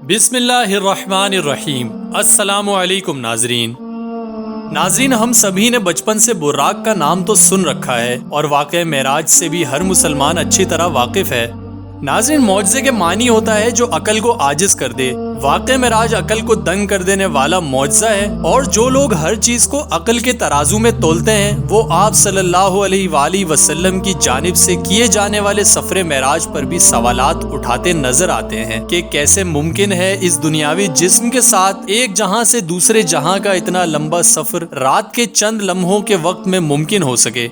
بسم اللہ الرحمن الرحیم۔ السلام علیکم ناظرین، ہم سبھی نے بچپن سے براق کا نام تو سن رکھا ہے اور واقعہ معراج سے بھی ہر مسلمان اچھی طرح واقف ہے۔ ناظرین، معجزے کے معنی ہوتا ہے جو عقل کو عاجز کر دے۔ واقعہ معراج عقل کو دنگ کر دینے والا معجزہ ہے، اور جو لوگ ہر چیز کو عقل کے ترازو میں تولتے ہیں وہ آپ صلی اللہ علیہ وآلہ وسلم کی جانب سے کیے جانے والے سفر معراج پر بھی سوالات اٹھاتے نظر آتے ہیں کہ کیسے ممکن ہے اس دنیاوی جسم کے ساتھ ایک جہاں سے دوسرے جہاں کا اتنا لمبا سفر رات کے چند لمحوں کے وقت میں ممکن ہو سکے۔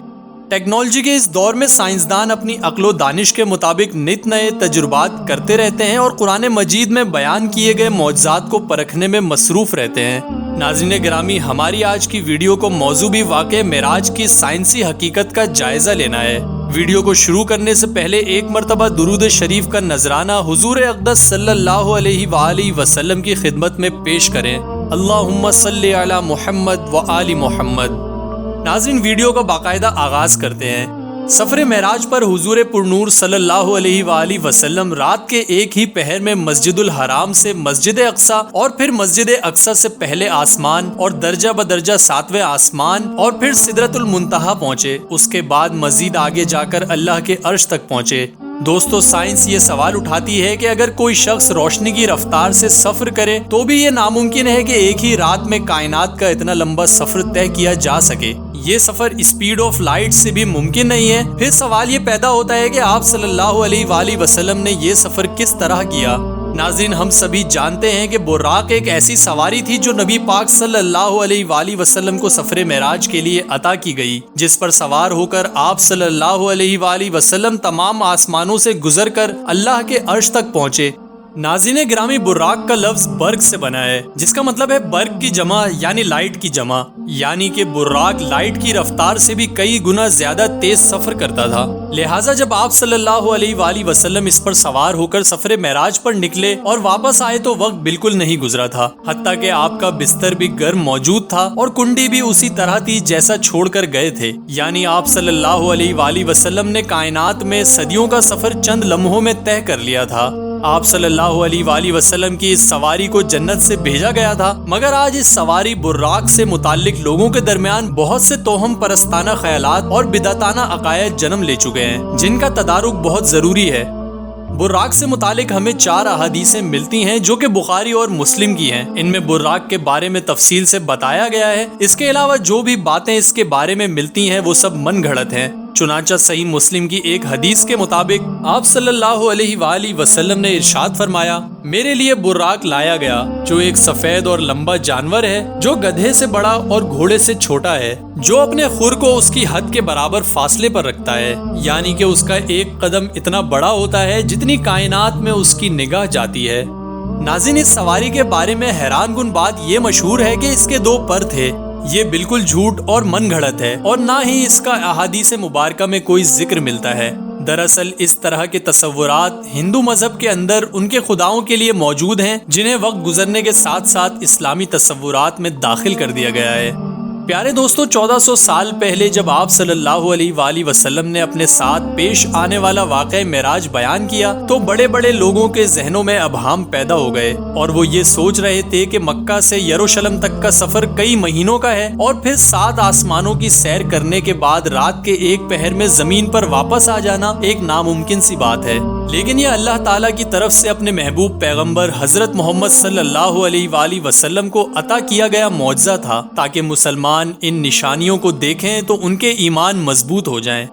ٹیکنالوجی کے اس دور میں سائنسدان اپنی عقل و دانش کے مطابق نت نئے تجربات کرتے رہتے ہیں اور قرآن مجید میں بیان کیے گئے معجزات کو پرکھنے میں مصروف رہتے ہیں۔ ناظرین گرامی، ہماری آج کی ویڈیو کو موضوع بھی واقعہ معراج کی سائنسی حقیقت کا جائزہ لینا ہے۔ ویڈیو کو شروع کرنے سے پہلے ایک مرتبہ درود شریف کا نذرانہ حضور اقدس صلی اللہ علیہ وآلہ وسلم کی خدمت میں پیش کریں۔ اللہم صلی علی محمد و آل محمد۔ ناظرین، ویڈیو کا باقاعدہ آغاز کرتے ہیں۔ سفر معراج پر حضور پرنور صلی اللہ علیہ وآلہ وسلم رات کے ایک ہی پہر میں مسجد الحرام سے مسجد اقصی اور پھر مسجد اقصی سے پہلے آسمان اور درجہ بدرجہ 7ویں آسمان اور پھر سدرۃ المنتہا پہنچے۔ اس کے بعد مزید آگے جا کر اللہ کے عرش تک پہنچے۔ دوستو، سائنس یہ سوال اٹھاتی ہے کہ اگر کوئی شخص روشنی کی رفتار سے سفر کرے تو بھی یہ ناممکن ہے کہ ایک ہی رات میں کائنات کا اتنا لمبا سفر طے کیا جا سکے۔ یہ سفر اسپیڈ آف لائٹ سے بھی ممکن نہیں ہے۔ پھر سوال یہ پیدا ہوتا ہے کہ آپ صلی اللہ علیہ وآلہ وسلم نے یہ سفر کس طرح کیا؟ ناظرین، ہم سبھی جانتے ہیں کہ براق ایک ایسی سواری تھی جو نبی پاک صلی اللہ علیہ وآلہ وسلم کو سفر معراج کے لیے عطا کی گئی، جس پر سوار ہو کر آپ صلی اللہ علیہ وآلہ وسلم تمام آسمانوں سے گزر کر اللہ کے عرش تک پہنچے۔ ناظرین گرامی، براق کا لفظ برق سے بنا ہے، جس کا مطلب ہے برق کی جمع یعنی لائٹ کی جمع، یعنی کہ براق لائٹ کی رفتار سے بھی کئی گنا زیادہ تیز سفر کرتا تھا۔ لہٰذا جب آپ صلی اللہ علیہ وآلہ وسلم اس پر سوار ہو کر سفر معراج پر نکلے اور واپس آئے تو وقت بالکل نہیں گزرا تھا، حتیٰ کہ آپ کا بستر بھی گرم موجود تھا اور کنڈی بھی اسی طرح تھی جیسا چھوڑ کر گئے تھے۔ یعنی آپ صلی اللہ علیہ وآلہ وسلم نے کائنات میں صدیوں کا سفر چند لمحوں میں طے کر لیا تھا۔ آپ صلی اللہ علیہ وآلہ وسلم کی اس سواری کو جنت سے بھیجا گیا تھا، مگر آج اس سواری براق سے متعلق لوگوں کے درمیان بہت سے توہم پرستانہ خیالات اور بدعتانہ عقائد جنم لے چکے ہیں، جن کا تدارک بہت ضروری ہے۔ براق سے متعلق ہمیں 4 احادیثیں ملتی ہیں جو کہ بخاری اور مسلم کی ہیں۔ ان میں براق کے بارے میں تفصیل سے بتایا گیا ہے۔ اس کے علاوہ جو بھی باتیں اس کے بارے میں ملتی ہیں وہ سب من گھڑت ہیں۔ چنانچہ صحیح مسلم کی ایک حدیث کے مطابق آپ صلی اللہ علیہ وآلہ وسلم نے ارشاد فرمایا، میرے لیے براق لایا گیا جو ایک سفید اور لمبا جانور ہے، جو گدھے سے بڑا اور گھوڑے سے چھوٹا ہے، جو اپنے خر کو اس کی حد کے برابر فاصلے پر رکھتا ہے، یعنی کہ اس کا ایک قدم اتنا بڑا ہوتا ہے جتنی کائنات میں اس کی نگاہ جاتی ہے۔ ناظرین، اس سواری کے بارے میں حیران کن بات یہ مشہور ہے کہ اس کے 2 پر تھے۔ یہ بالکل جھوٹ اور من گھڑت ہے اور نہ ہی اس کا احادیث مبارکہ میں کوئی ذکر ملتا ہے۔ دراصل اس طرح کے تصورات ہندو مذہب کے اندر ان کے خداؤں کے لیے موجود ہیں، جنہیں وقت گزرنے کے ساتھ ساتھ اسلامی تصورات میں داخل کر دیا گیا ہے۔ پیارے دوستوں، 1400 سال پہلے جب آپ صلی اللہ علیہ وآلہ وسلم نے اپنے ساتھ پیش آنے والا واقعہ معراج بیان کیا تو بڑے بڑے لوگوں کے ذہنوں میں ابہام پیدا ہو گئے، اور وہ یہ سوچ رہے تھے کہ مکہ سے یروشلم تک کا سفر کئی مہینوں کا ہے اور پھر 7 آسمانوں کی سیر کرنے کے بعد رات کے ایک پہر میں زمین پر واپس آ جانا ایک ناممکن سی بات ہے۔ لیکن یہ اللہ تعالیٰ کی طرف سے اپنے محبوب پیغمبر حضرت محمد صلی اللہ علیہ وآلہ وسلم کو عطا کیا گیا معجزہ تھا، تاکہ مسلمان ان نشانیوں کو دیکھیں تو ان کے ایمان مضبوط ہو جائیں۔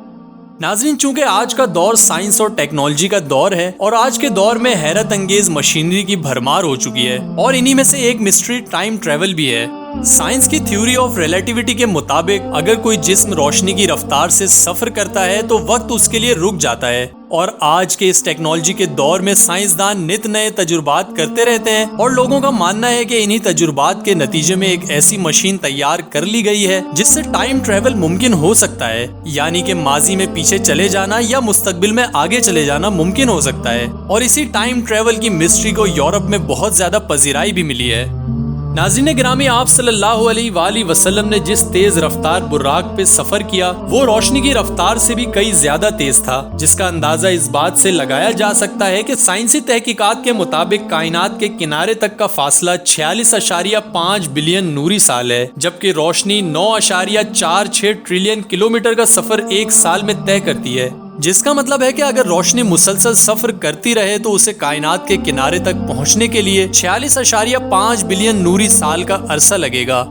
ناظرین، چونکہ آج کا دور سائنس اور ٹیکنالوجی کا دور ہے اور آج کے دور میں حیرت انگیز مشینری کی بھرمار ہو چکی ہے، اور انہی میں سے ایک مسٹری ٹائم ٹریول بھی ہے۔ سائنس کی تھیوری آف ریلیٹیوٹی کے مطابق اگر کوئی جسم روشنی کی رفتار سے سفر کرتا ہے تو وقت اس کے لیے رک جاتا ہے، اور آج کے اس ٹیکنالوجی کے دور میں سائنسدان نت نئے تجربات کرتے رہتے ہیں، اور لوگوں کا ماننا ہے کہ انہی تجربات کے نتیجے میں ایک ایسی مشین تیار کر لی گئی ہے جس سے ٹائم ٹریول ممکن ہو سکتا ہے، یعنی کہ ماضی میں پیچھے چلے جانا یا مستقبل میں آگے چلے جانا ممکن ہو سکتا ہے۔ اور اسی ٹائم ٹریول کی مسٹری کو یورپ میں بہت زیادہ پذیرائی بھی ملی ہے۔ ناظرین گرامی، آپ صلی اللہ علیہ وآلہ وسلم نے جس تیز رفتار براق پہ سفر کیا وہ روشنی کی رفتار سے بھی کئی زیادہ تیز تھا، جس کا اندازہ اس بات سے لگایا جا سکتا ہے کہ سائنسی تحقیقات کے مطابق کائنات کے کنارے تک کا فاصلہ 46.5 بلین نوری سال ہے، جبکہ روشنی 9.46 ٹریلین کلومیٹر کا سفر ایک سال میں طے کرتی ہے، جس کا مطلب ہے کہ اگر روشنی مسلسل سفر کرتی رہے تو اسے کائنات کے کنارے تک پہنچنے کے لیے 46.5 بلین نوری سال کا عرصہ لگے گا۔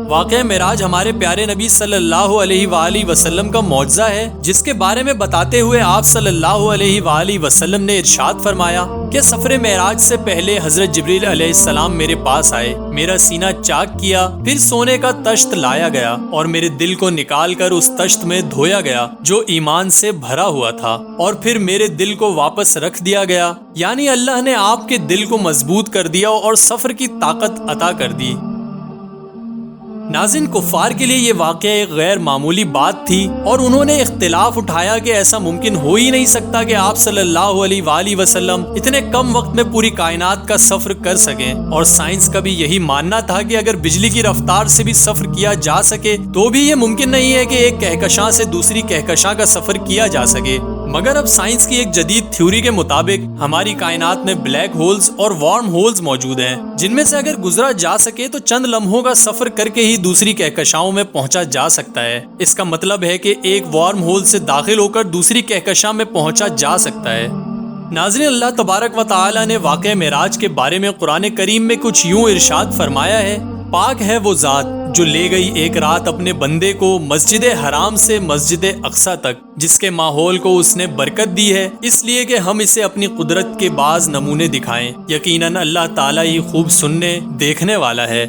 واقعہ معراج ہمارے پیارے نبی صلی اللہ علیہ وآلہ وسلم کا معجزہ ہے، جس کے بارے میں بتاتے ہوئے آپ صلی اللہ علیہ وآلہ وسلم نے ارشاد فرمایا کہ سفر معراج سے پہلے حضرت جبریل علیہ السلام میرے پاس آئے، میرا سینہ چاک کیا، پھر سونے کا تشت لایا گیا اور میرے دل کو نکال کر اس تشت میں دھویا گیا جو ایمان سے بھرا ہوا تھا، اور پھر میرے دل کو واپس رکھ دیا گیا، یعنی اللہ نے آپ کے دل کو مضبوط کر دیا اور سفر کی طاقت عطا کر دی۔ ناظرین، کفار کے لیے یہ واقعہ ایک غیر معمولی بات تھی اور انہوں نے اختلاف اٹھایا کہ ایسا ممکن ہو ہی نہیں سکتا کہ آپ صلی اللہ علیہ وآلہ وسلم اتنے کم وقت میں پوری کائنات کا سفر کر سکیں، اور سائنس کا بھی یہی ماننا تھا کہ اگر بجلی کی رفتار سے بھی سفر کیا جا سکے تو بھی یہ ممکن نہیں ہے کہ ایک کہکشاں سے دوسری کہکشاں کا سفر کیا جا سکے۔ مگر اب سائنس کی ایک جدید تھیوری کے مطابق ہماری کائنات میں بلیک ہولز اور وارم ہولز موجود ہیں، جن میں سے اگر گزرا جا سکے تو چند لمحوں کا سفر کر کے ہی دوسری کہکشاؤں میں پہنچا جا سکتا ہے۔ اس کا مطلب ہے کہ ایک وارم ہول سے داخل ہو کر دوسری کہکشاں میں پہنچا جا سکتا ہے۔ ناظرین، اللہ تبارک و تعالی نے واقعہ معراج کے بارے میں قرآن کریم میں کچھ یوں ارشاد فرمایا ہے: پاک ہے وہ ذات جو لے گئی ایک رات اپنے بندے کو مسجد حرام سے مسجد اقصی تک، جس کے ماحول کو اس نے برکت دی ہے اس لیے کہ ہم اسے اپنی قدرت کے بعض نمونے دکھائیں، یقیناً اللہ تعالیٰ ہی خوب سننے دیکھنے والا ہے۔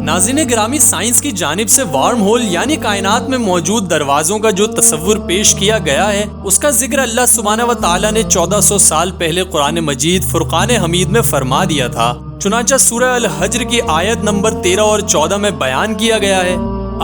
ناظرین گرامی، سائنس کی جانب سے وارم ہول یعنی کائنات میں موجود دروازوں کا جو تصور پیش کیا گیا ہے اس کا ذکر اللہ سبحانہ و تعالیٰ نے 1400 سال پہلے قرآن مجید فرقان حمید میں فرما دیا تھا، چنانچہ سورہ الحجر کی آیت نمبر 13 اور 14 میں بیان کیا گیا ہے: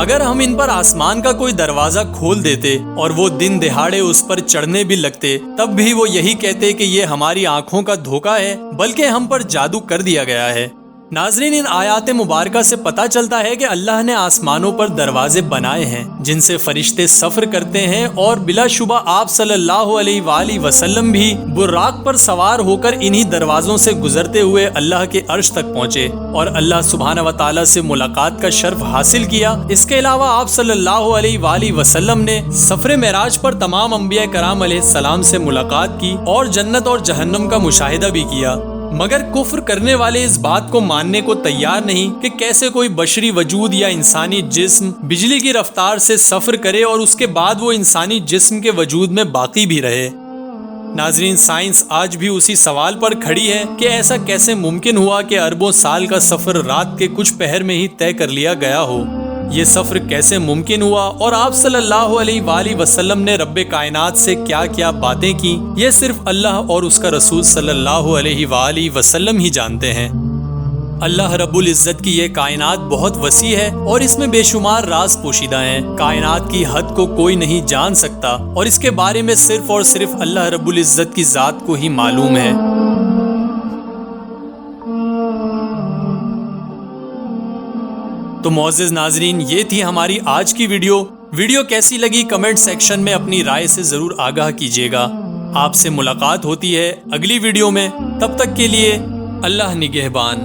اگر ہم ان پر آسمان کا کوئی دروازہ کھول دیتے اور وہ دن دہاڑے اس پر چڑھنے بھی لگتے تب بھی وہ یہی کہتے کہ یہ ہماری آنکھوں کا دھوکہ ہے، بلکہ ہم پر جادو کر دیا گیا ہے۔ ناظرین، ان آیات مبارکہ سے پتہ چلتا ہے کہ اللہ نے آسمانوں پر دروازے بنائے ہیں جن سے فرشتے سفر کرتے ہیں، اور بلا شبہ آپ صلی اللہ علیہ وآلہ وسلم بھی براق پر سوار ہو کر انہی دروازوں سے گزرتے ہوئے اللہ کے عرش تک پہنچے اور اللہ سبحانہ و تعالیٰ سے ملاقات کا شرف حاصل کیا۔ اس کے علاوہ آپ صلی اللہ علیہ وآلہ وسلم نے سفر معراج پر تمام انبیاء کرام علیہ السلام سے ملاقات کی اور جنت اور جہنم کا مشاہدہ بھی کیا، مگر کفر کرنے والے اس بات کو ماننے کو تیار نہیں کہ کیسے کوئی بشری وجود یا انسانی جسم بجلی کی رفتار سے سفر کرے اور اس کے بعد وہ انسانی جسم کے وجود میں باقی بھی رہے۔ ناظرین، سائنس آج بھی اسی سوال پر کھڑی ہے کہ ایسا کیسے ممکن ہوا کہ اربوں سال کا سفر رات کے کچھ پہر میں ہی طے کر لیا گیا ہو۔ یہ سفر کیسے ممکن ہوا اور آپ صلی اللہ علیہ وآلہ وسلم نے رب کائنات سے کیا کیا باتیں کی، یہ صرف اللہ اور اس کا رسول صلی اللہ علیہ وآلہ وسلم ہی جانتے ہیں۔ اللہ رب العزت کی یہ کائنات بہت وسیع ہے اور اس میں بے شمار راز پوشیدہ ہیں۔ کائنات کی حد کو کوئی نہیں جان سکتا اور اس کے بارے میں صرف اور صرف اللہ رب العزت کی ذات کو ہی معلوم ہے۔ تو معزز ناظرین، یہ تھی ہماری آج کی ویڈیو کیسی لگی کمنٹ سیکشن میں اپنی رائے سے ضرور آگاہ کیجیے گا۔ آپ سے ملاقات ہوتی ہے اگلی ویڈیو میں، تب تک کے لیے اللہ نگہبان۔